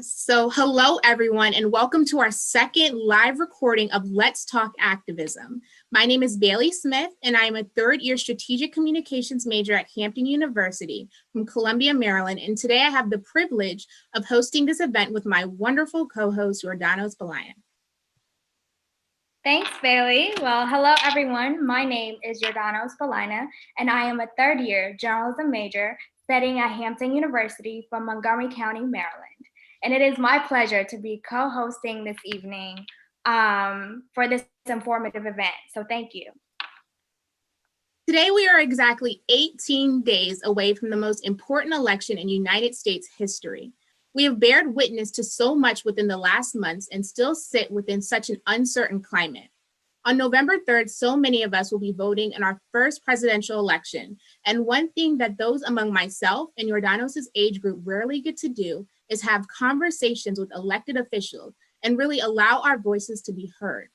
Yes. So hello, everyone, and welcome to our second live recording of Let's Talk Activism. My name is Bailey Smith, and I am a third-year strategic communications major at Hampton University from Columbia, Maryland. And today I have the privilege of hosting this event with my wonderful co-host, Jordanos Balayan. Thanks, Bailey. Well, hello, everyone. My name is Jordanos Balayan, and I am a third-year journalism major studying at Hampton University from Montgomery County, Maryland. And it is my pleasure to be co-hosting this evening for this informative event. So thank you. Today, we are exactly 18 days away from the most important election in United States history. We have bared witness to so much within the last months and still sit within such an uncertain climate. On November 3rd, so many of us will be voting in our first presidential election. And one thing that those among myself and Jordanos' age group rarely get to do is have conversations with elected officials and really allow our voices to be heard.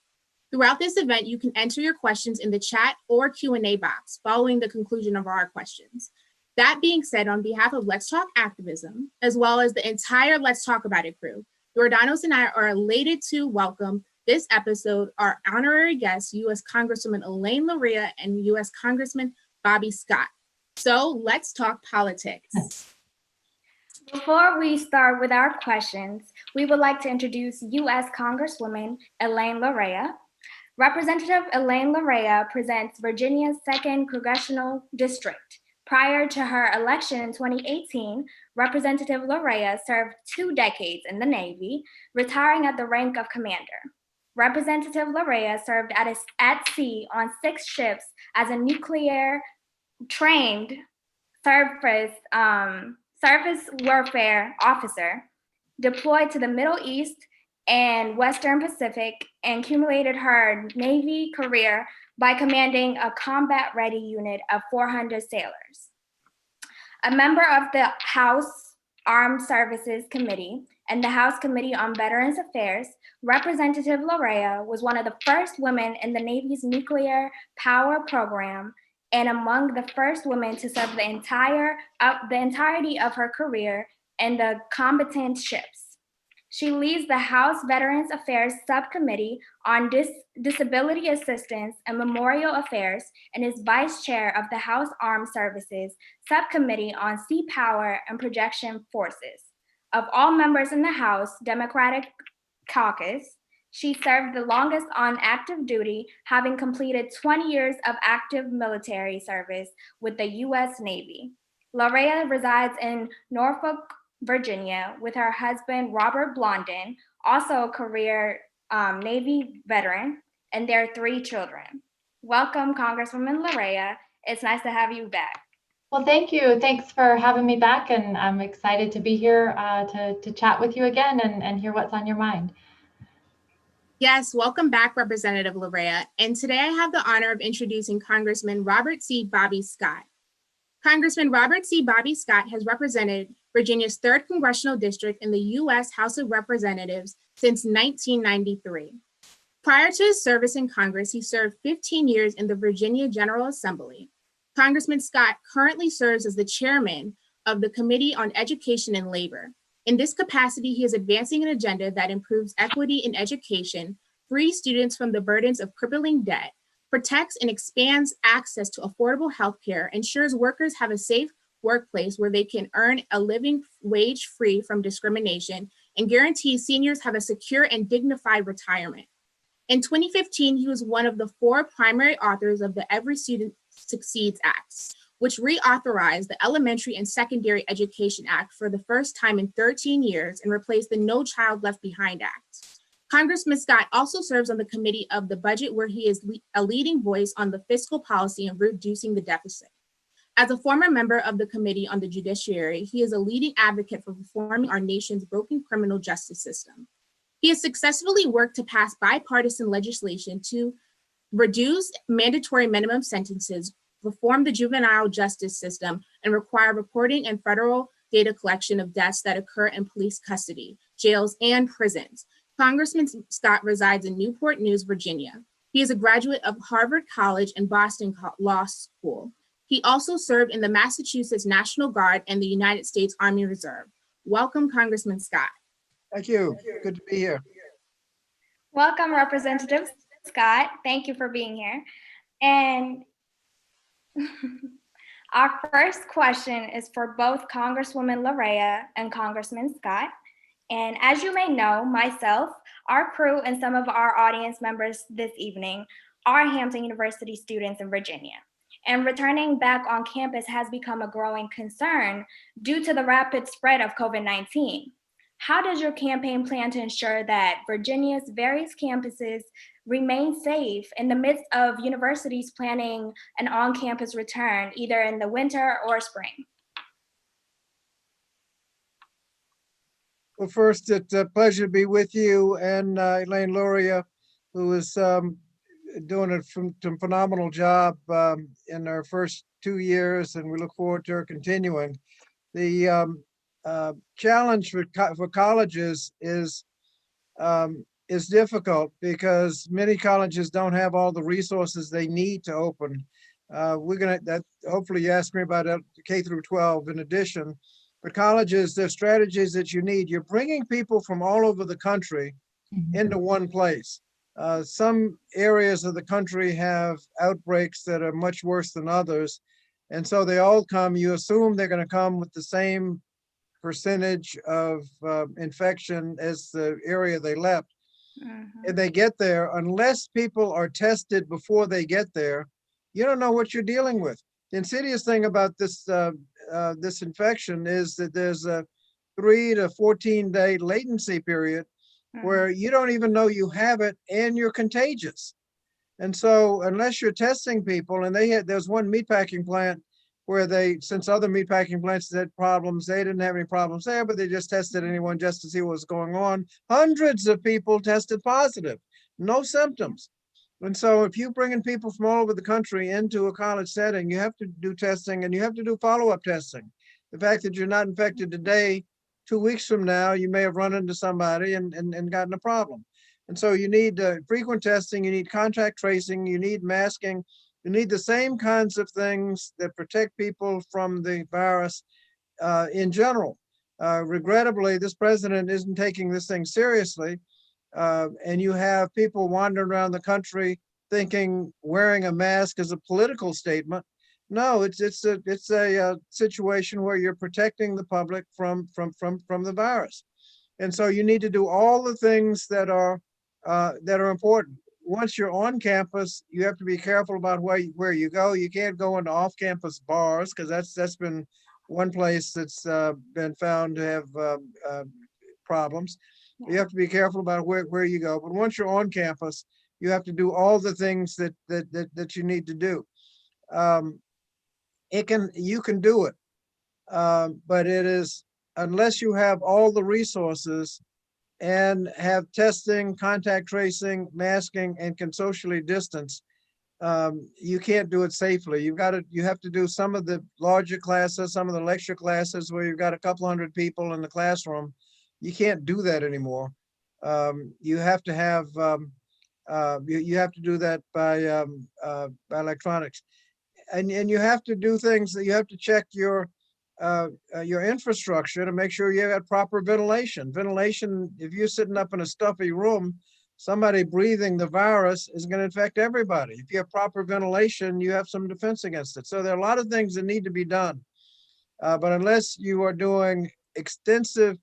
Throughout this event, you can enter your questions in the chat or Q&A box following the conclusion of our questions. That being said, on behalf of Let's Talk Activism, as well as the entire Let's Talk About It crew, Jordanos and I are elated to welcome this episode our honorary guests, U.S. Congresswoman Elaine Luria and U.S. Congressman Bobby Scott. So let's talk politics. Before we start with our questions, we would like to introduce U.S. Congresswoman Elaine Luria. Representative Elaine Luria presents Virginia's 2nd Congressional District. Prior to her election in 2018, Representative Luria served 2 decades in the Navy, retiring at the rank of commander. Representative Luria served at sea on 6 ships as a nuclear-trained surface warfare officer, deployed to the Middle East and Western Pacific, and accumulated her Navy career by commanding a combat-ready unit of 400 sailors. A member of the House Armed Services Committee and the House Committee on Veterans Affairs, Representative Luria was one of the first women in the Navy's nuclear power program and among the first women to serve the entirety of her career in the combatant ships. She leads the House Veterans Affairs Subcommittee on Disability Assistance and Memorial Affairs and is vice chair of the House Armed Services Subcommittee on Sea Power and Projection Forces. Of all members in the House Democratic Caucus, she served the longest on active duty, having completed 20 years of active military service with the U.S. Navy. Luria resides in Norfolk, Virginia, with her husband, Robert Blondin, also a career Navy veteran, and their 3 children. Welcome, Congresswoman Luria. It's nice to have you back. Well, thank you. Thanks for having me back, and I'm excited to be here to chat with you again and hear what's on your mind. Yes, welcome back, Representative Luria. And today I have the honor of introducing Congressman Robert C. Bobby Scott. Congressman Robert C. Bobby Scott has represented Virginia's 3rd Congressional District in the U.S. House of Representatives since 1993. Prior to his service in Congress, he served 15 years in the Virginia General Assembly. Congressman Scott currently serves as the chairman of the Committee on Education and Labor. In this capacity, he is advancing an agenda that improves equity in education, frees students from the burdens of crippling debt, protects and expands access to affordable health care, ensures workers have a safe workplace where they can earn a living wage free from discrimination, and guarantees seniors have a secure and dignified retirement. In 2015, he was one of the 4 primary authors of the Every Student Succeeds Act, which reauthorized the Elementary and Secondary Education Act for the first time in 13 years and replaced the No Child Left Behind Act. Congressman Scott also serves on the Committee of the Budget, where he is a leading voice on the fiscal policy and reducing the deficit. As a former member of the Committee on the Judiciary, he is a leading advocate for reforming our nation's broken criminal justice system. He has successfully worked to pass bipartisan legislation to reduce mandatory minimum sentences, reform the juvenile justice system, and require reporting and federal data collection of deaths that occur in police custody, jails, and prisons. Congressman Scott resides in Newport News, Virginia. He is a graduate of Harvard College and Boston Law School. He also served in the Massachusetts National Guard and the United States Army Reserve. Welcome, Congressman Scott. Thank you. Good to be here. Welcome, Representative Scott. Thank you for being here. And our first question is for both Congresswoman Luria and Congressman Scott. And as you may know, myself, our crew, and some of our audience members this evening are Hampton University students in Virginia. And returning back on campus has become a growing concern due to the rapid spread of COVID-19. How does your campaign plan to ensure that Virginia's various campuses remain safe in the midst of universities planning an on-campus return, either in the winter or spring? Well, first, it's a pleasure to be with you and Elaine Luria, who is doing a phenomenal job in her first 2 years, and we look forward to her continuing. The challenge for colleges is difficult because many colleges don't have all the resources they need to open. Hopefully you ask me about K through 12 in addition, but colleges, there's strategies that you need. You're bringing people from all over the country into one place. Some areas of the country have outbreaks that are much worse than others. And so they all come, you assume they're going to come with the same percentage of infection as the area they left. And they get there, unless people are tested before they get there, you don't know what you're dealing with. The insidious thing about this this infection is that there's a 3 to 14 day latency period where you don't even know you have it and you're contagious. And so unless you're testing people, and there's one meatpacking plant where since other meatpacking plants had problems, they didn't have any problems there, but they just tested anyone just to see what was going on. Hundreds of people tested positive, no symptoms. And so if you bring in people from all over the country into a college setting, you have to do testing and you have to do follow-up testing. The fact that you're not infected today, 2 weeks from now, you may have run into somebody and gotten a problem. And so you need frequent testing, you need contact tracing, you need masking, you need the same kinds of things that protect people from the virus in general. Regrettably, this president isn't taking this thing seriously. And you have people wandering around the country thinking wearing a mask is a political statement. No, it's a situation where you're protecting the public from the virus. And so you need to do all the things that are important. Once you're on campus, you have to be careful about where you go. You can't go into off-campus bars because that's been one place that's been found to have problems. You have to be careful about where you go. But once you're on campus, you have to do all the things that you need to do. You can do it, but it is, unless you have all the resources and have testing, contact tracing, masking, and can socially distance, you can't do it safely. You have to do some of the larger classes, some of the lecture classes where you've got a couple hundred people in the classroom. You can't do that anymore. You have to have you have to do that by electronics, and you have to do things that you have to check your infrastructure to make sure you have proper ventilation. Ventilation, if you're sitting up in a stuffy room, somebody breathing the virus is going to infect everybody. If you have proper ventilation, you have some defense against it. So there are a lot of things that need to be done. But unless you are doing extensive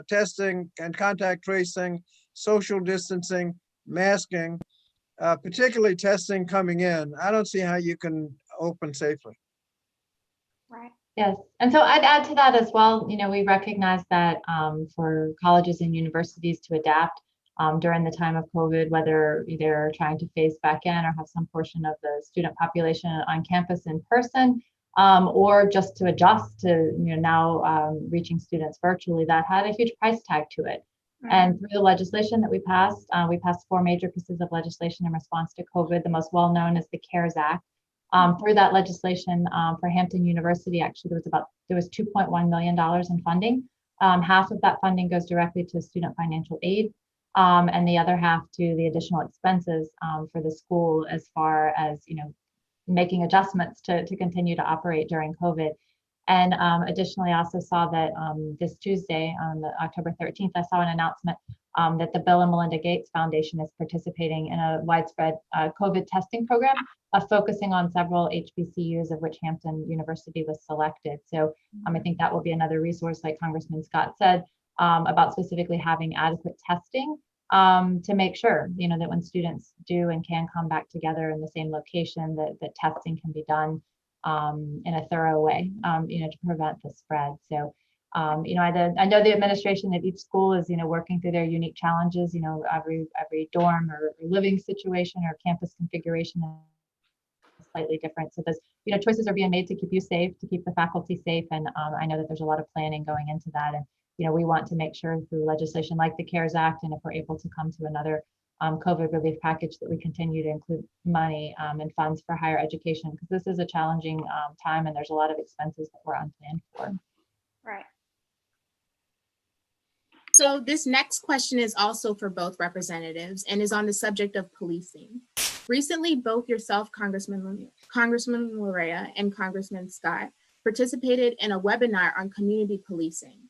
testing and contact tracing, social distancing, masking, particularly testing coming in, I don't see how you can open safely. Right. Yes, and so I'd add to that as well. You know, we recognize that for colleges and universities to adapt during the time of COVID, whether they're trying to phase back in or have some portion of the student population on campus in person, or just to adjust to now reaching students virtually, that had a huge price tag to it. And through the legislation that we passed 4 major pieces of legislation in response to COVID. The most well-known is the CARES Act. Through that legislation for Hampton University, actually there was $2.1 million in funding. Half of that funding goes directly to student financial aid, and the other half to the additional expenses for the school, as far as making adjustments to continue to operate during COVID. And additionally, I also saw that this Tuesday, on the October 13th, I saw an announcement that the Bill and Melinda Gates Foundation is participating in a widespread COVID testing program, focusing on several HBCUs, of which Hampton University was selected. So I think that will be another resource, like Congressman Scott said, about specifically having adequate testing to make sure, that when students do and can come back together in the same location, that testing can be done in a thorough way, to prevent the spread. So, I know the administration at each school is, working through their unique challenges. Every dorm or living situation or campus configuration is slightly different. So those, choices are being made to keep you safe, to keep the faculty safe. And I know that there's a lot of planning going into that. And, we want to make sure through legislation like the CARES Act, and if we're able to come to another COVID relief package, that we continue to include money and funds for higher education, because this is a challenging time and there's a lot of expenses that we're unplanned for. Right. So this next question is also for both representatives and is on the subject of policing. Recently, both yourself, Congressman Luria, and Congressman Scott participated in a webinar on community policing.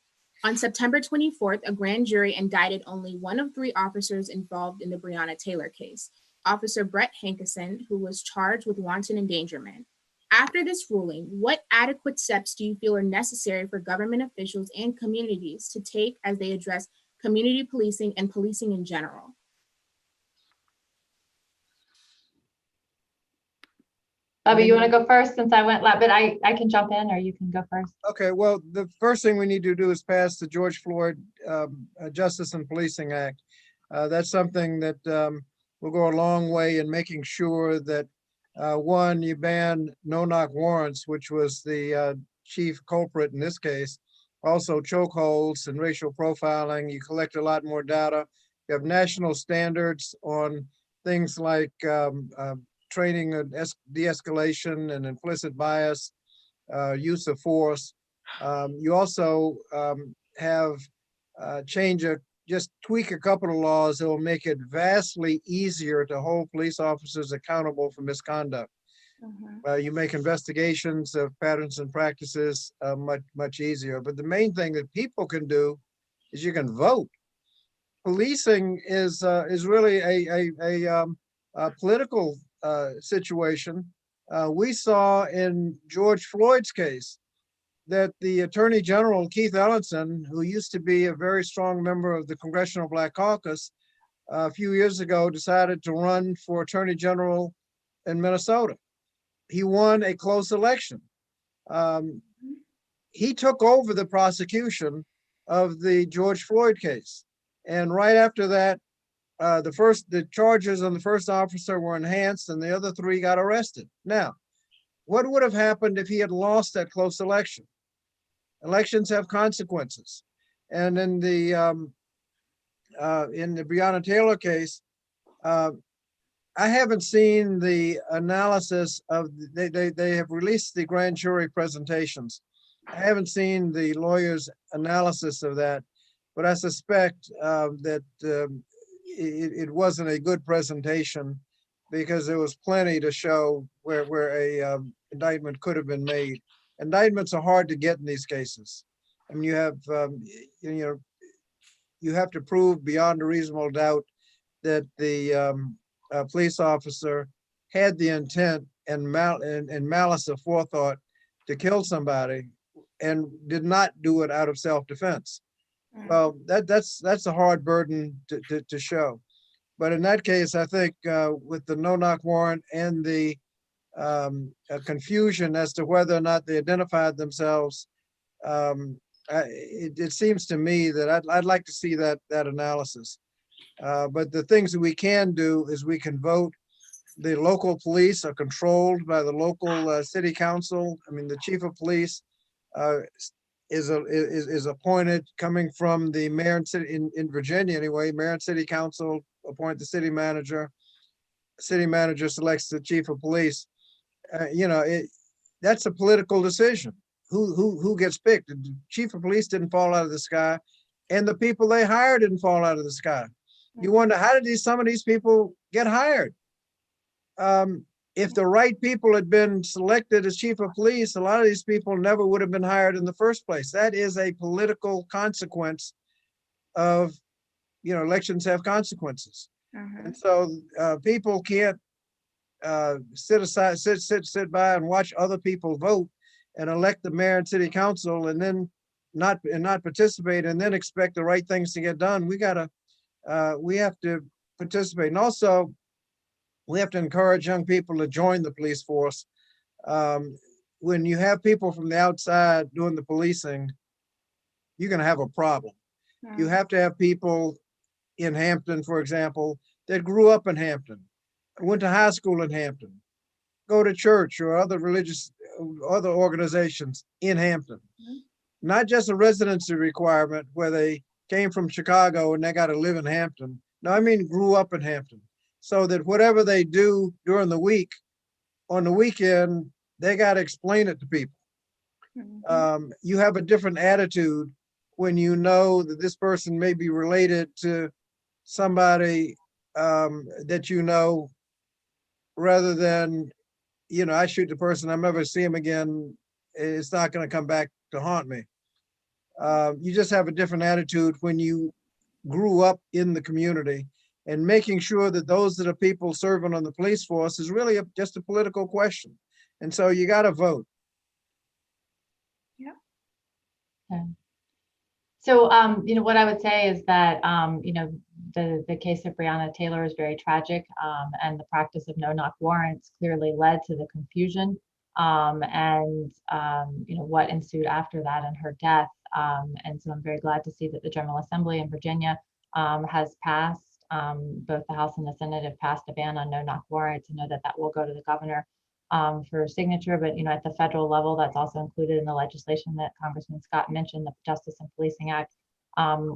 On September 24th, a grand jury indicted only one of 3 officers involved in the Breonna Taylor case, Officer Brett Hankison, who was charged with wanton endangerment. After this ruling, what adequate steps do you feel are necessary for government officials and communities to take as they address community policing and policing in general? Bobby, you want to go first since I went last, but I can jump in, or you can go first. Okay, well, the first thing we need to do is pass the George Floyd Justice and Policing Act. That's something that will go a long way in making sure that one, you ban no-knock warrants, which was the chief culprit in this case. Also chokeholds and racial profiling. You collect a lot more data. You have national standards on things like training and de-escalation and implicit bias, use of force. You also have just tweak a couple of laws that will make it vastly easier to hold police officers accountable for misconduct. You make investigations of patterns and practices much easier. But the main thing that people can do is you can vote. Policing is really a political situation. We saw in George Floyd's case that the Attorney General, Keith Ellison, who used to be a very strong member of the Congressional Black Caucus, a few years ago decided to run for Attorney General in Minnesota. He won a close election. He took over the prosecution of the George Floyd case. And right after that, the charges on the first officer were enhanced and the other 3 got arrested. Now, what would have happened if he had lost that close election? Elections have consequences. And in the Breonna Taylor case, I haven't seen the analysis of, they have released the grand jury presentations. I haven't seen the lawyer's analysis of that, but I suspect that it wasn't a good presentation, because there was plenty to show where a indictment could have been made. Indictments are hard to get in these cases. I mean, you have to prove beyond a reasonable doubt that the police officer had the intent and malice of forethought to kill somebody and did not do it out of self-defense. Well, that's a hard burden to show. But in that case, I think with the no-knock warrant and the confusion as to whether or not they identified themselves, it seems to me that I'd like to see that analysis. But the things that we can do is we can vote. The local police are controlled by the local city council. I mean, the chief of police is appointed coming from the mayor and city in Virginia anyway. Mayor and city council appoint the city manager. City manager selects the chief of police. That's a political decision. Who gets picked? The chief of police didn't fall out of the sky, and the people they hired didn't fall out of the sky. You wonder, how did some of these people get hired? if the right people had been selected as chief of police, a lot of these people never would have been hired in the first place. That is a political consequence of, elections have consequences. And so people can't sit by and watch other people vote and elect the mayor and city council and then not participate and then expect the right things to get done. We have to participate. And also we have to encourage young people to join the police force. When you have people from the outside doing the policing, you're going to have a problem. You have to have people in Hampton, for example, that grew up in Hampton, went to high school in Hampton, go to church or other organizations in Hampton. Not just a residency requirement where they came from Chicago and they got to live in Hampton. No, I mean grew up in Hampton, so that whatever they do during the week, on the weekend, they got to explain it to people. You have a different attitude when you know that this person may be related to somebody that you know, rather than, I shoot the person, I'm never see him again. It's not going to come back to haunt me. You just have a different attitude when you grew up in the community, and making sure that those that are people serving on the police force is really just a political question. And so you got to vote. Yeah. So, what I would say is that, the case of Breonna Taylor is very tragic, and the practice of no-knock warrants clearly led to the confusion, and what ensued after that and her death. And so I'm very glad to see that the General Assembly in Virginia has passed, both the House and the Senate have passed a ban on no-knock warrants. I know that will go to the governor for signature, but at the federal level, that's also included in the legislation that Congressman Scott mentioned, the Justice and Policing Act,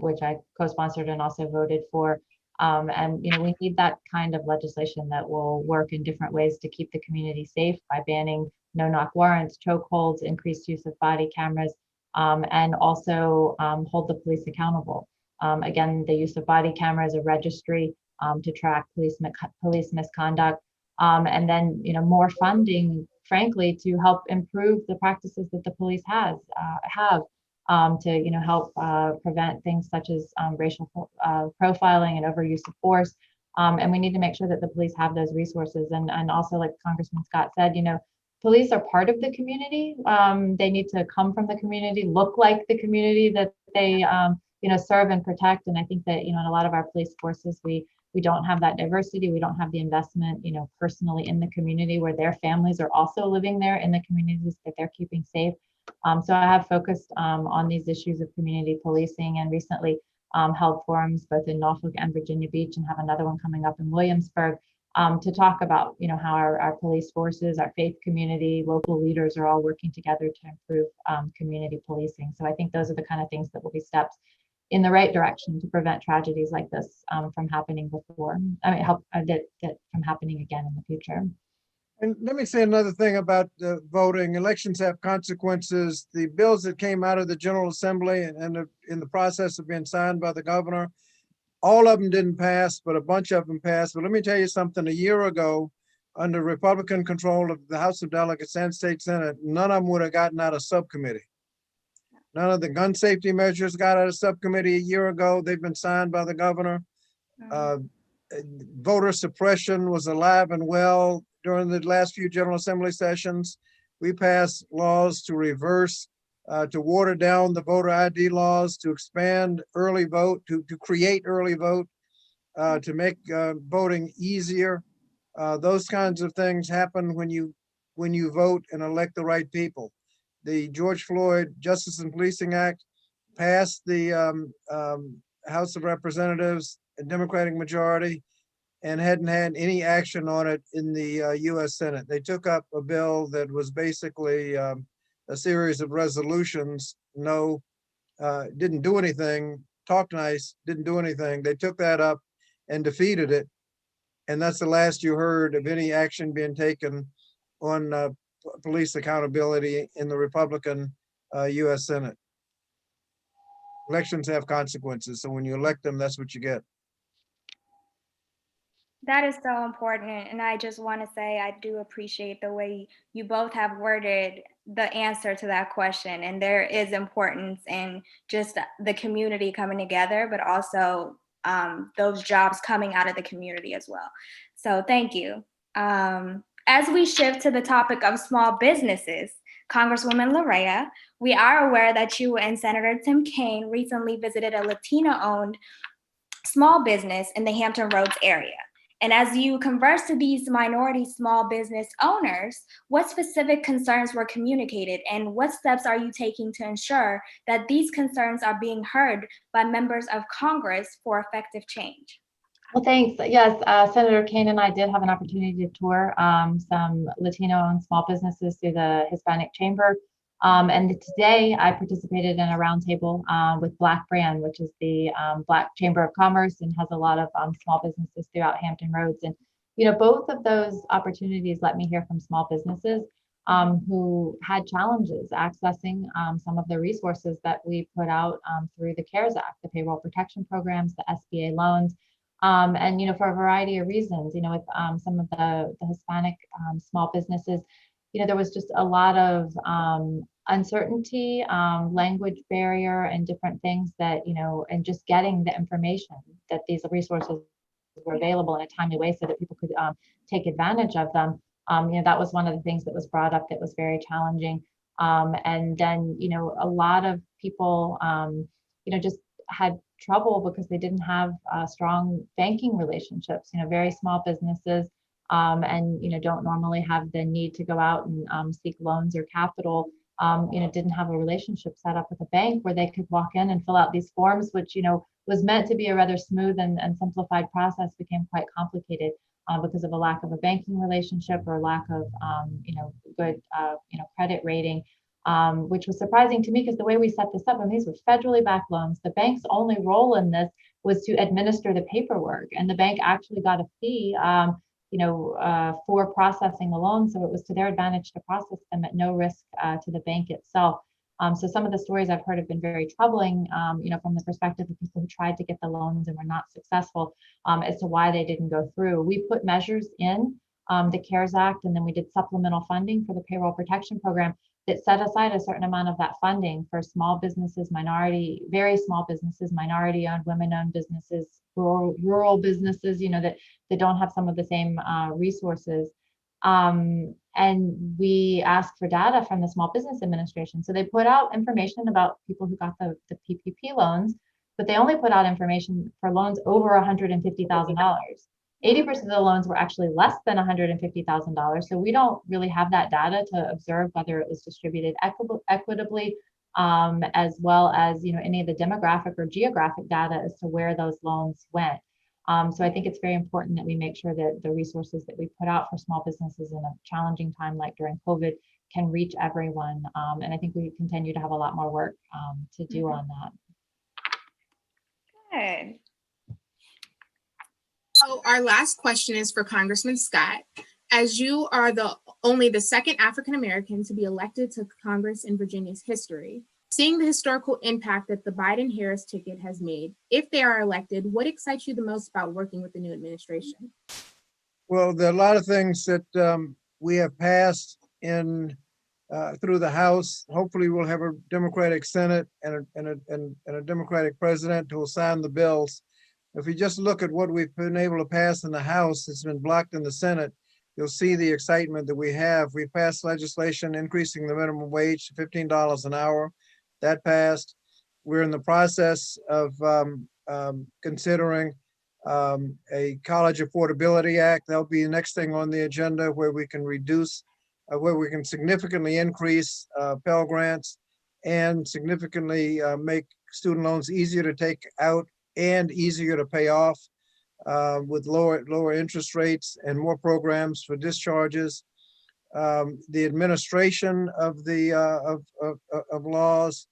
which I co-sponsored and also voted for. And we need that kind of legislation that will work in different ways to keep the community safe by banning no-knock warrants, chokeholds, increased use of body cameras, and also hold the police accountable. Again, the use of body cameras, a registry to track police misconduct. And then, more funding, frankly, to help improve the practices that the police have to, help prevent things such as racial profiling and overuse of force. And we need to make sure that the police have those resources. And also, like Congressman Scott said, police are part of the community. They need to come from the community, look like the community that they, serve and protect. And I think that, in a lot of our police forces, we don't have that diversity. We don't have the investment, personally in the community where their families are also living there in the communities that they're keeping safe. So I have focused on these issues of community policing, and recently held forums both in Norfolk and Virginia Beach, and have another one coming up in Williamsburg to talk about, how our police forces, our faith community, local leaders are all working together to improve community policing. So I think those are the kind of things that will be steps in the right direction to prevent tragedies like this from happening before. Help that from happening again in the future. And let me say another thing about voting. Elections have consequences. The bills that came out of the General Assembly and in the process of being signed by the governor, all of them didn't pass, but a bunch of them passed. But let me tell you something, a year ago, under Republican control of the House of Delegates and State Senate, none of them would have gotten out of subcommittee. None of the gun safety measures got out of subcommittee a year ago. They've been signed by the governor. Voter suppression was alive and well during the last few General Assembly sessions. We passed laws to reverse, to water down the voter ID laws, to expand early vote, to create early vote, to make voting easier. Those kinds of things happen when you vote and elect the right people. The George Floyd Justice and Policing Act passed the House of Representatives, a Democratic majority, and hadn't had any action on it in the US Senate. They took up a bill that was basically a series of resolutions. Didn't do anything, talked nice, didn't do anything. They took that up and defeated it. And that's the last you heard of any action being taken on police accountability in the Republican US Senate. Elections have consequences. So when you elect them, that's what you get. That is so important. And I just want to say I do appreciate the way you both have worded the answer to that question. And there is importance in just the community coming together, but also those jobs coming out of the community as well. So thank you. As we shift to the topic of small businesses, Congresswoman Luria, we are aware that you and Senator Tim Kaine recently visited a Latino-owned small business in the Hampton Roads area. And as you converse to these minority small business owners, what specific concerns were communicated and what steps are you taking to ensure that these concerns are being heard by members of Congress for effective change? Well, thanks. Yes, Senator Kaine and I did have an opportunity to tour some Latino-owned small businesses through the Hispanic Chamber. And today I participated in a roundtable with Black Brand, which is the Black Chamber of Commerce and has a lot of small businesses throughout Hampton Roads. And, you know, both of those opportunities let me hear from small businesses who had challenges accessing some of the resources that we put out through the CARES Act, the payroll protection programs, the SBA loans. And, you know, for a variety of reasons, you know, with some of the Hispanic small businesses, you know, there was just a lot of uncertainty, language barrier, and different things that, you know, and just getting the information that these resources were available in a timely way so that people could take advantage of them. You know, that was one of the things that was brought up that was very challenging. And then, you know, a lot of people, you know, just had trouble because they didn't have strong banking relationships, you know, very small businesses, and, you know, don't normally have the need to go out and seek loans or capital, you know, didn't have a relationship set up with a bank where they could walk in and fill out these forms, which, you know, was meant to be a rather smooth and simplified process, became quite complicated because of a lack of a banking relationship or lack of, you know, good, you know, credit rating. Which was surprising to me because the way we set this up, and these were federally backed loans, the bank's only role in this was to administer the paperwork, and the bank actually got a fee, you know, for processing the loan. So it was to their advantage to process them at no risk to the bank itself. So some of the stories I've heard have been very troubling, you know, from the perspective of people who tried to get the loans and were not successful as to why they didn't go through. We put measures in the CARES Act, and then we did supplemental funding for the payroll protection program that set aside a certain amount of that funding for small businesses, very small businesses, minority-owned, women-owned businesses, rural businesses, you know, that don't have some of the same resources. And we asked for data from the Small Business Administration. So they put out information about people who got the PPP loans, but they only put out information for loans over $150,000. 80% of the loans were actually less than $150,000. So we don't really have that data to observe whether it was distributed equitably, as well as, you know, any of the demographic or geographic data as to where those loans went. So I think it's very important that we make sure that the resources that we put out for small businesses in a challenging time like during COVID can reach everyone. And I think we continue to have a lot more work to do on that. Good. So our last question is for Congressman Scott. As you are only the second African American to be elected to Congress in Virginia's history, seeing the historical impact that the Biden-Harris ticket has made, if they are elected, what excites you the most about working with the new administration? Well, there are a lot of things that we have passed in through the House. Hopefully, we'll have a Democratic Senate and a Democratic president who will sign the bills. If we just look at what we've been able to pass in the House, it's been blocked in the Senate, you'll see the excitement that we have. We passed legislation increasing the minimum wage to $15 an hour. That passed. We're in the process of considering a College Affordability Act. That'll be the next thing on the agenda, where we can reduce, where we can significantly increase Pell Grants and significantly make student loans easier to take out and easier to pay off with lower interest rates and more programs for discharges. The administration of the of laws,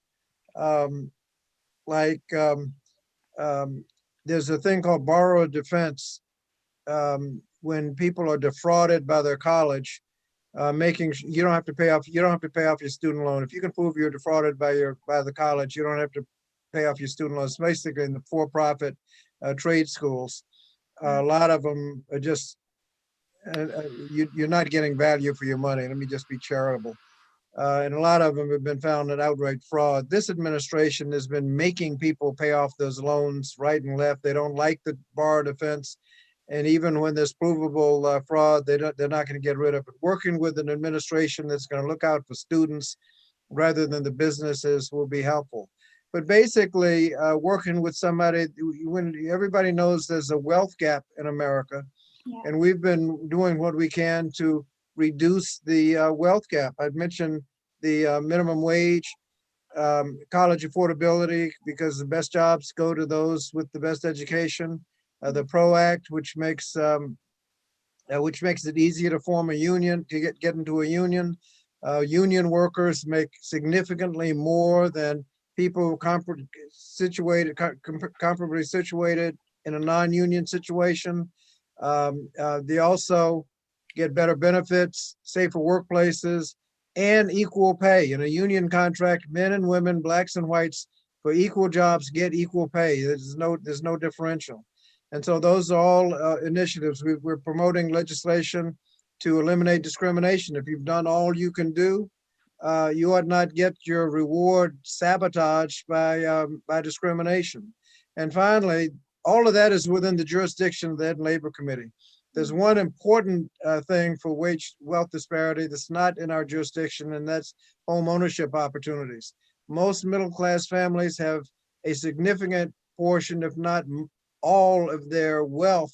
there's a thing called borrower defense. When people are defrauded by their college, you don't have to pay off your student loan. If you can prove you're defrauded by the college, you don't have to pay off your student loans, basically in the for-profit trade schools. a lot of them are just, you're not getting value for your money. Let me just be charitable. And a lot of them have been found in outright fraud. This administration has been making people pay off those loans right and left. They don't like the bar defense. And even when there's provable fraud, they're not going to get rid of it. Working with an administration that's going to look out for students rather than the businesses will be helpful. But basically, working with somebody, when everybody knows there's a wealth gap in America, Yeah. and we've been doing what we can to reduce the wealth gap. I've mentioned the minimum wage, college affordability, because the best jobs go to those with the best education. The PRO Act, which makes it easier to form a union, to get into a union. Union workers make significantly more than people comparably situated in a non-union situation. They also get better benefits, safer workplaces, and equal pay. In a union contract, men and women, blacks and whites, for equal jobs get equal pay. There's no differential. And so those are all initiatives. We're promoting legislation to eliminate discrimination. If you've done all you can do, you ought not get your reward sabotaged by discrimination. And finally, all of that is within the jurisdiction of the Ed and Labor Committee. There's one important thing for wealth disparity that's not in our jurisdiction, and that's home ownership opportunities. Most middle-class families have a significant portion, if not all of their wealth,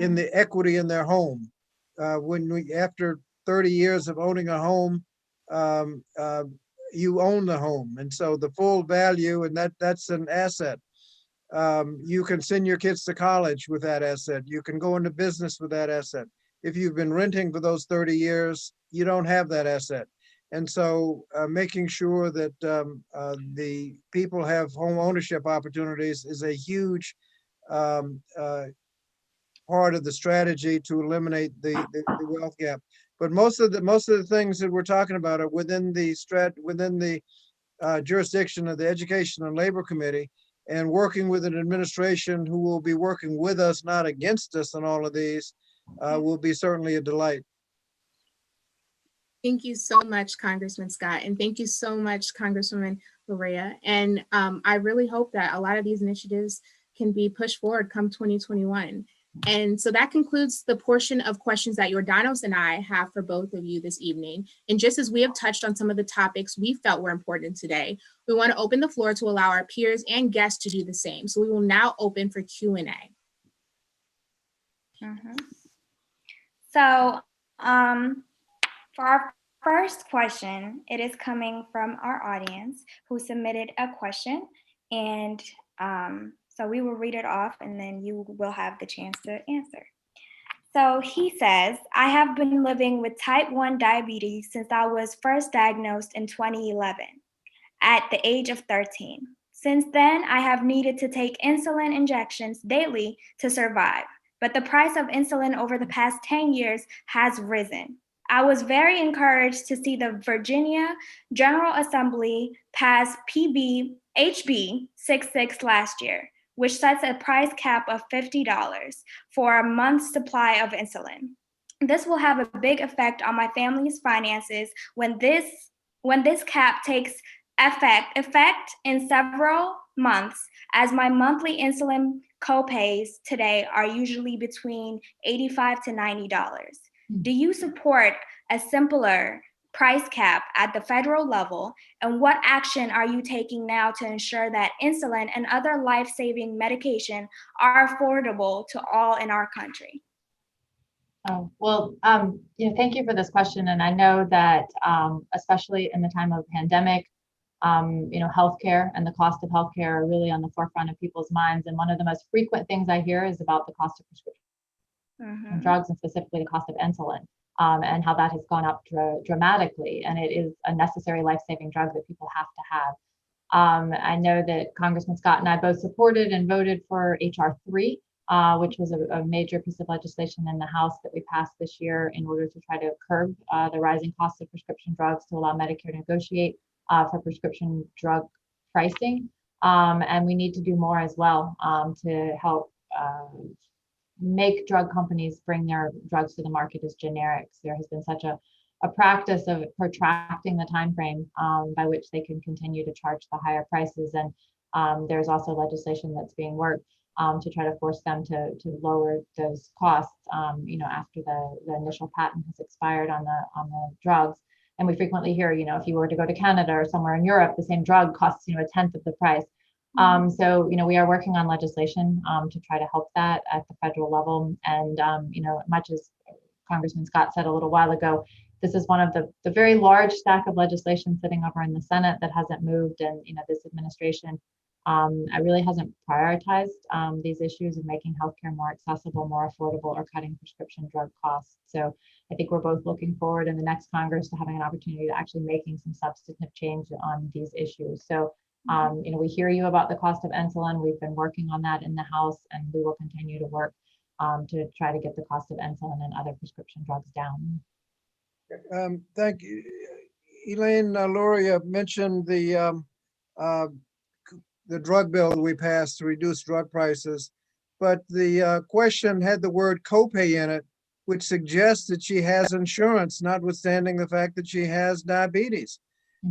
in the equity in their home. After 30 years of owning a home, you own the home. And so the full value, and that's an asset. You can send your kids to college with that asset. You can go into business with that asset. If you've been renting for those 30 years, you don't have that asset. And so making sure that the people have home ownership opportunities is a huge part of the strategy to eliminate the wealth gap. But most of the things that we're talking about are within the jurisdiction of the Education and Labor Committee, and working with an administration who will be working with us, not against us, on all of these will be certainly a delight. Thank you so much, Congressman Scott, and thank you so much, Congresswoman Luria. And I really hope that a lot of these initiatives can be pushed forward come 2021. And so that concludes the portion of questions that Yordanos and I have for both of you this evening. And just as we have touched on some of the topics we felt were important today, we want to open the floor to allow our peers and guests to do the same. So we will now open for Q&A. So for our first question, it is coming from our audience who submitted a question, and so we will read it off and then you will have the chance to answer. So he says, I have been living with type 1 diabetes since I was first diagnosed in 2011 at the age of 13. Since then, I have needed to take insulin injections daily to survive, but the price of insulin over the past 10 years has risen. I was very encouraged to see the Virginia General Assembly pass HB 66 last year, which sets a price cap of $50 for a month's supply of insulin. This will have a big effect on my family's finances when this cap takes effect in several months, as my monthly insulin copays today are usually between $85 to $90. Do you support a simpler price cap at the federal level, and what action are you taking now to ensure that insulin and other life-saving medication are affordable to all in our country? Oh, well, thank you for this question. And I know that especially in the time of pandemic, healthcare and the cost of healthcare are really on the forefront of people's minds. And one of the most frequent things I hear is about the cost of prescription drugs, and specifically the cost of insulin. And how that has gone up dramatically. And it is a necessary life-saving drug that people have to have. I know that Congressman Scott and I both supported and voted for H.R. 3, which was a major piece of legislation in the House that we passed this year in order to try to curb the rising costs of prescription drugs, to allow Medicare to negotiate for prescription drug pricing. And we need to do more as well to help make drug companies bring their drugs to the market as generics. There has been such a practice of protracting the time frame by which they can continue to charge the higher prices. And there's also legislation that's being worked to try to force them to lower those costs, after the initial patent has expired on the drugs. And we frequently hear, if you were to go to Canada or somewhere in Europe, the same drug costs, a tenth of the price. So, we are working on legislation to try to help that at the federal level. And, much as Congressman Scott said a little while ago, this is one of the very large stack of legislation sitting over in the Senate that hasn't moved. And, this administration really hasn't prioritized these issues of making healthcare more accessible, more affordable, or cutting prescription drug costs. So I think we're both looking forward in the next Congress to having an opportunity to actually making some substantive change on these issues. So, we hear you about the cost of insulin. We've been working on that in the House, and we will continue to work to try to get the cost of insulin and other prescription drugs down. Thank you. Elaine, Luria mentioned the drug bill that we passed to reduce drug prices, but the question had the word copay in it, which suggests that she has insurance, notwithstanding the fact that she has diabetes.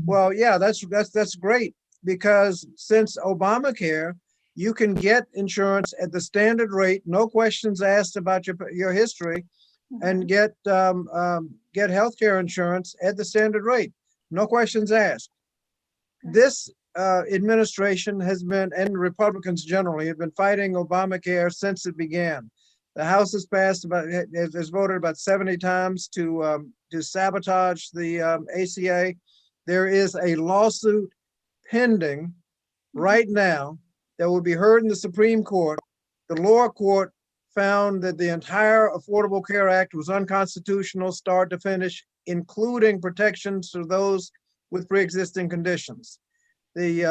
Well, yeah, that's great, because since Obamacare, you can get insurance at the standard rate, no questions asked about your history, and get healthcare insurance at the standard rate, no questions asked. This administration has been, and Republicans generally, have been fighting Obamacare since it began. The House has voted about 70 times to sabotage the ACA. There is a lawsuit pending right now that will be heard in the Supreme Court. The lower court found that the entire Affordable Care Act was unconstitutional, start to finish, including protections for those with pre-existing conditions. The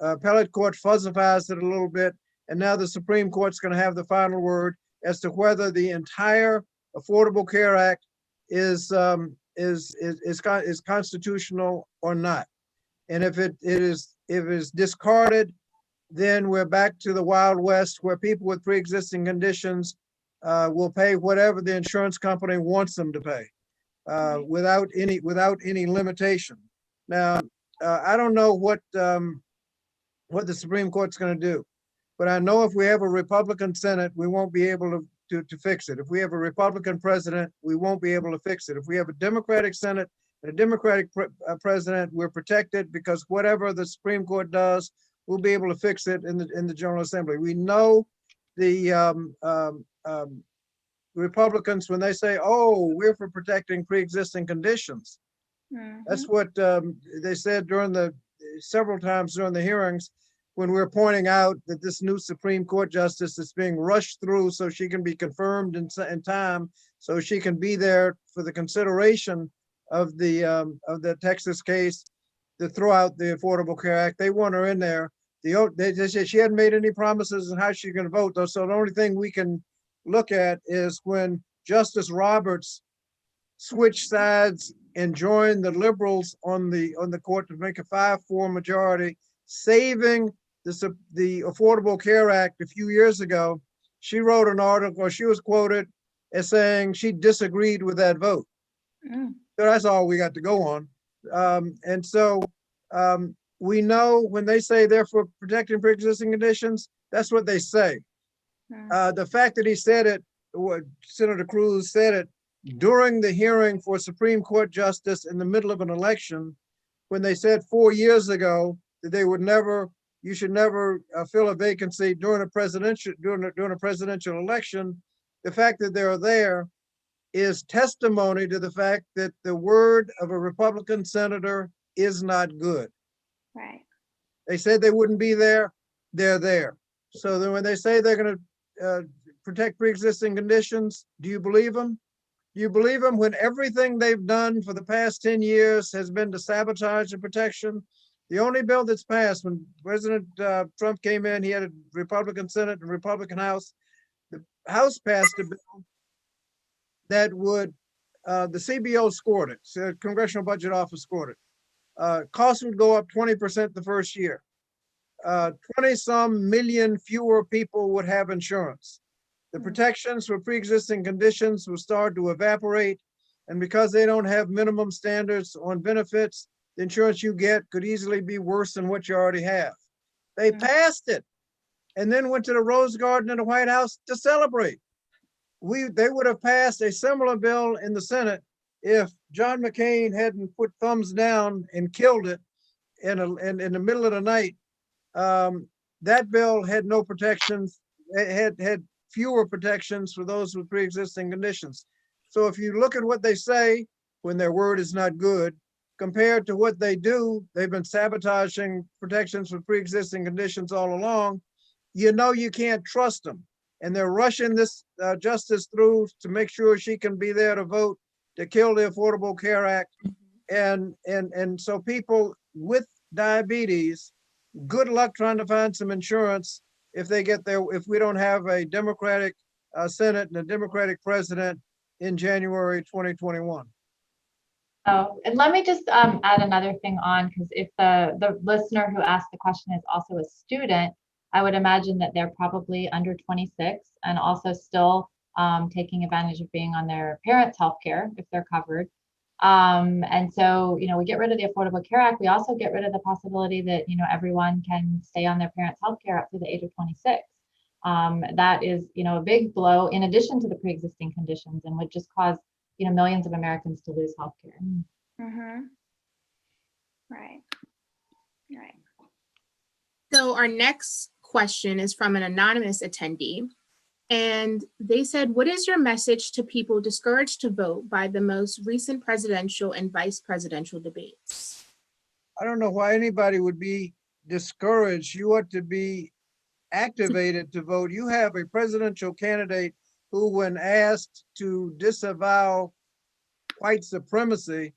appellate court fussifies it a little bit, and now the Supreme Court's going to have the final word as to whether the entire Affordable Care Act is constitutional or not. And if it is discarded, then we're back to the Wild West, where people with pre-existing conditions will pay whatever the insurance company wants them to pay, without any limitation. Now, I don't know what the Supreme Court's going to do, but I know if we have a Republican Senate, we won't be able to fix it. If we have a Republican president, we won't be able to fix it. If we have a Democratic Senate and a Democratic president, we're protected, because whatever the Supreme Court does, we'll be able to fix it in the General Assembly. We know the Republicans, when they say, "Oh, we're for protecting pre-existing conditions," that's what they said several times during the hearings, when we were pointing out that this new Supreme Court justice is being rushed through so she can be confirmed in time, so she can be there for the consideration of the Texas case to throw out the Affordable Care Act. They want her in there. They said she hadn't made any promises on how she's going to vote, though. So the only thing we can look at is when Justice Roberts switched sides and joined the liberals on the court to make a 5-4 majority, saving the Affordable Care Act a few years ago. She wrote an article, she was quoted as saying she disagreed with that vote. So that's all we got to go on. And so we know when they say they're for protecting pre-existing conditions, that's what they say. The fact that he said it, Senator Cruz said it during the hearing for Supreme Court justice in the middle of an election, when they said 4 years ago that you should never fill a vacancy during a presidential election. The fact that they're there is testimony to the fact that the word of a Republican senator is not good. Right. They said they wouldn't be there, they're there. So then when they say they're going to protect pre-existing conditions, do you believe them? Do you believe them when everything they've done for the past 10 years has been to sabotage the protection? The only bill that's passed, when President Trump came in, he had a Republican Senate and Republican House. The House passed a bill that would, the CBO scored it, so Congressional Budget Office scored it. Costs would go up 20% the first year. 20-some million fewer people would have insurance. The protections for pre-existing conditions will start to evaporate. And because they don't have minimum standards on benefits, the insurance you get could easily be worse than what you already have. They passed it and then went to the Rose Garden in the White House to celebrate. They would have passed a similar bill in the Senate if John McCain hadn't put thumbs down and killed it in the middle of the night. That bill had no protections, it had fewer protections for those with pre-existing conditions. So if you look at what they say when their word is not good, compared to what they do, they've been sabotaging protections for pre-existing conditions all along. You know you can't trust them. And they're rushing this justice through to make sure she can be there to vote to kill the Affordable Care Act. And so people with diabetes, good luck trying to find some insurance if they get there, if we don't have a Democratic Senate and a Democratic president in January 2021. Oh, and let me just add another thing on, because if the listener who asked the question is also a student, I would imagine that they're probably under 26 and also still taking advantage of being on their parents' health care if they're covered. And so, you know, we get rid of the Affordable Care Act. We also get rid of the possibility that, you know, everyone can stay on their parents' health care up to the age of 26. That is, you know, a big blow in addition to the pre-existing conditions, and would just cause, you know, millions of Americans to lose health care. Mm-hmm. Right. Right. So our next question is from an anonymous attendee. And they said, what is your message to people discouraged to vote by the most recent presidential and vice presidential debates? I don't know why anybody would be discouraged. You ought to be activated to vote. You have a presidential candidate who, when asked to disavow white supremacy,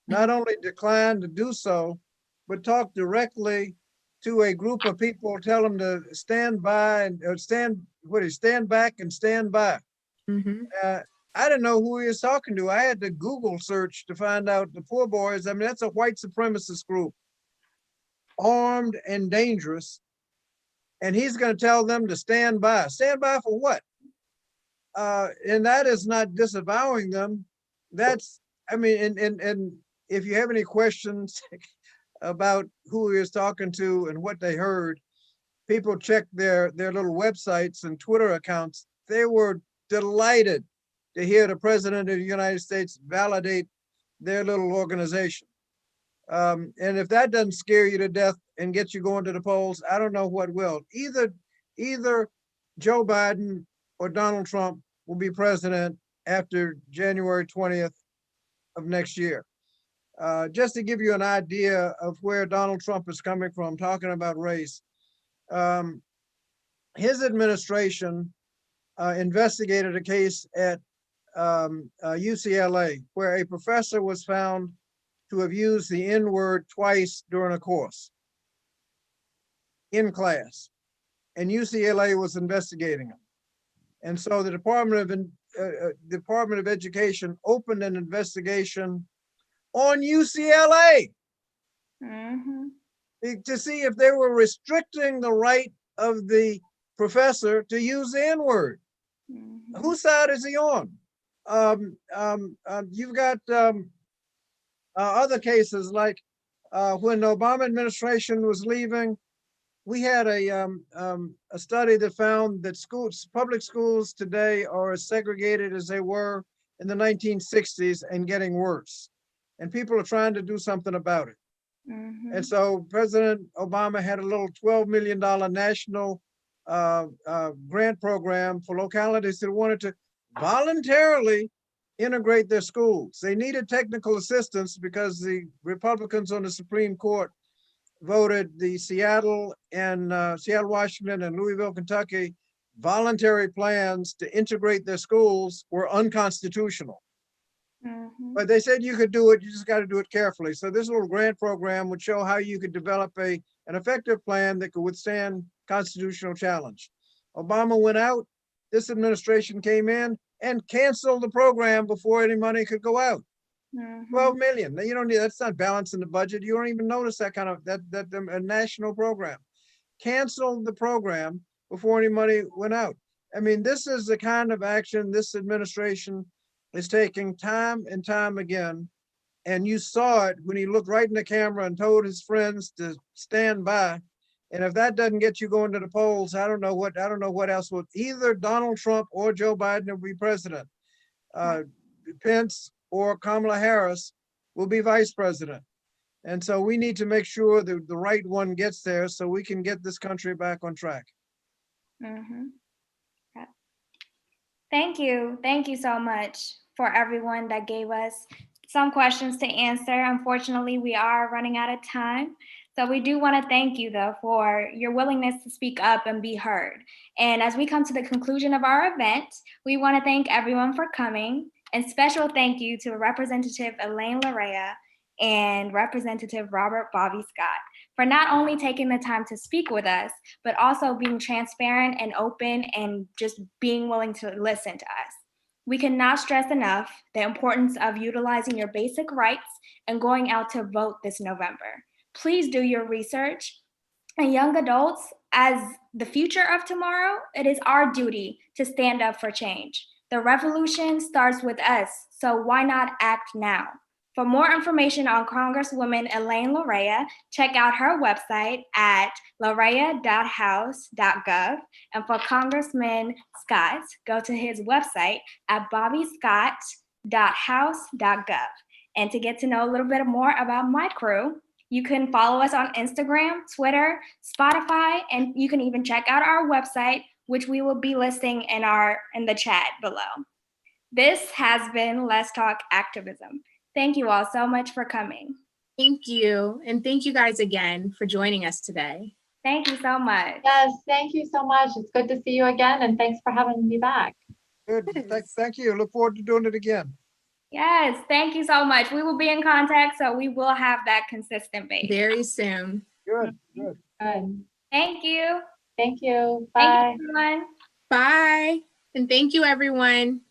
not only declined to do so, but talked directly to a group of people, tell them to stand by and stand back and stand by. Mm-hmm. I didn't know who he was talking to. I had to Google search to find out the Poor Boys. I mean, that's a white supremacist group, armed and dangerous. And he's going to tell them to stand by. Stand by for what? And that is not disavowing them. That's, I mean, and if you have any questions about who he was talking to and what they heard, people check their little websites and Twitter accounts. They were delighted to hear the president of the United States validate their little organization. And if that doesn't scare you to death and get you going to the polls, I don't know what will. Either Joe Biden or Donald Trump will be president after January 20th of next year. Just to give you an idea of where Donald Trump is coming from, talking about race, his administration investigated a case at UCLA where a professor was found to have used the N-word twice during a course in class, and UCLA was investigating him. And so the Department of Education opened an investigation on UCLA to see if they were restricting the right of the professor to use the N-word. Whose side is he on? You've got other cases like when the Obama administration was leaving, we had a study that found that public schools today are as segregated as they were in the 1960s and getting worse. And people are trying to do something about it. And so President Obama had a little $12 million national grant program for localities that wanted to voluntarily integrate their schools. They needed technical assistance because the Republicans on the Supreme Court voted the Seattle, Washington, and Louisville, Kentucky voluntary plans to integrate their schools were unconstitutional. But they said you could do it, you just got to do it carefully. So this little grant program would show how you could develop an effective plan that could withstand constitutional challenge. Obama went out, this administration came in and canceled the program before any money could go out. 12 million. You don't need, that's not balancing the budget. You don't even notice that kind of, a national program. Canceled the program before any money went out. I mean, this is the kind of action this administration is taking time and time again. And you saw it when he looked right in the camera and told his friends to stand by. And if that doesn't get you going to the polls, I don't know what else would. Either Donald Trump or Joe Biden will be president. Pence or Kamala Harris will be vice president. And so we need to make sure that the right one gets there so we can get this country back on track. Mhm. Yeah. Thank you. Thank you so much for everyone that gave us some questions to answer. Unfortunately, we are running out of time. So we do want to thank you, though, for your willingness to speak up and be heard. And as we come to the conclusion of our event, we want to thank everyone for coming. And special thank you to Representative Elaine Luria and Representative Robert Bobby Scott for not only taking the time to speak with us, but also being transparent and open and just being willing to listen to us. We cannot stress enough the importance of utilizing your basic rights and going out to vote this November. Please do your research. And young adults, as the future of tomorrow, it is our duty to stand up for change. The revolution starts with us, so why not act now? For more information on Congresswoman Elaine Luria, check out her website at luria.house.gov. And for Congressman Scott, go to his website at bobbyscott.house.gov. And to get to know a little bit more about my crew, you can follow us on Instagram, Twitter, Spotify, and you can even check out our website, which we will be listing in the chat below. This has been Let's Talk Activism. Thank you all so much for coming. Thank you. And thank you guys again for joining us today. Thank you so much. Yes, thank you so much. It's good to see you again, and thanks for having me back. Good. Thank you. Look forward to doing it again. Yes, thank you so much. We will be in contact, so we will have that consistent base. Very soon. Good. Good. Thank you. Thank you. Thank Bye. you, everyone. Bye. And thank you, everyone.